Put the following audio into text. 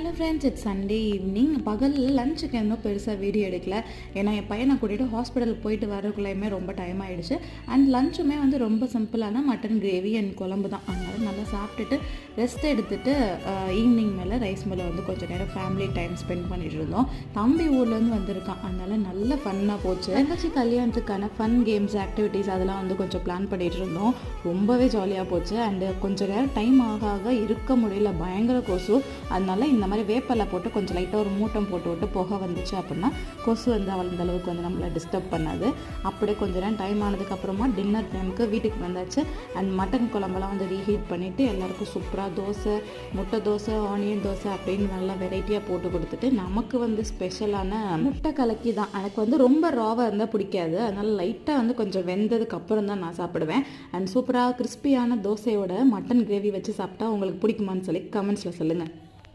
Hello friends, it's Sunday evening. பகலில் லஞ்சுக்கு இன்னும் பெருசாக வீடியோ எடுக்கல. ஏன்னா என் பையனை கூட்டிகிட்டு ஹாஸ்பிட்டலுக்கு போயிட்டு வரக்குள்ளேயுமே ரொம்ப டைம் ஆகிடுச்சு. அண்ட் லஞ்சுமே வந்து ரொம்ப சிம்பிளான மட்டன் கிரேவி அண்ட் குழம்பு தான். அதனால் நல்லா சாப்பிட்டுட்டு ரெஸ்ட் எடுத்துகிட்டு ஈவினிங் மேலே ரைஸ் மேலே வந்து கொஞ்சம் நேரம் ஃபேமிலி டைம் ஸ்பெண்ட் பண்ணிட்டு இருந்தோம். தம்பி ஊர்லேருந்து வந்திருக்கான், அதனால் நல்ல ஃபன்னாக போச்சு. தங்கச்சி கல்யாணத்துக்கான ஃபன் கேம்ஸ் ஆக்டிவிட்டீஸ் அதெல்லாம் வந்து கொஞ்சம் பிளான் பண்ணிகிட்டு இருந்தோம். ரொம்பவே ஜாலியாக போச்சு. அண்டு கொஞ்சம் நேரம் டைம் ஆக இருக்க முடியல, பயங்கர கொசு. அதனால இந்த மாதிரி வேப்பலை போட்டு கொஞ்சம் லைட்டாக ஒரு மூட்டம் போட்டு விட்டு புகை வந்துச்சு அப்படின்னா கொசு வந்து அந்த அளவுக்கு வந்து நம்மளை டிஸ்டர்ப் பண்ணாது. அப்படியே கொஞ்ச நேரம் டைம் ஆனதுக்கப்புறமா டின்னர் டைமுக்கு வீட்டுக்கு வந்தாச்சு. அண்ட் மட்டன் குழம்பெல்லாம் வந்து ரீஹீட் பண்ணிவிட்டு எல்லாருக்கும் சூப்பராக தோசை, முட்டை தோசை, ஆனியன் தோசை அப்படின்னு நல்லா வெரைட்டியாக போட்டு கொடுத்துட்டு நமக்கு வந்து ஸ்பெஷலான முட்டை கலக்கி தான். எனக்கு வந்து ரொம்ப ராவாக இருந்தால் பிடிக்காது, அதனால் லைட்டாக வந்து கொஞ்சம் வெந்ததுக்கு அப்புறம் தான் நான் சாப்பிடுவேன். அண்ட் சூப்பராக கிறிஸ்பியான தோசையோட மட்டன் கிரேவி வச்சு சாப்பிட்டா உங்களுக்கு பிடிக்குமான்னு சொல்லி கமெண்ட்ஸில் சொல்லுங்கள்.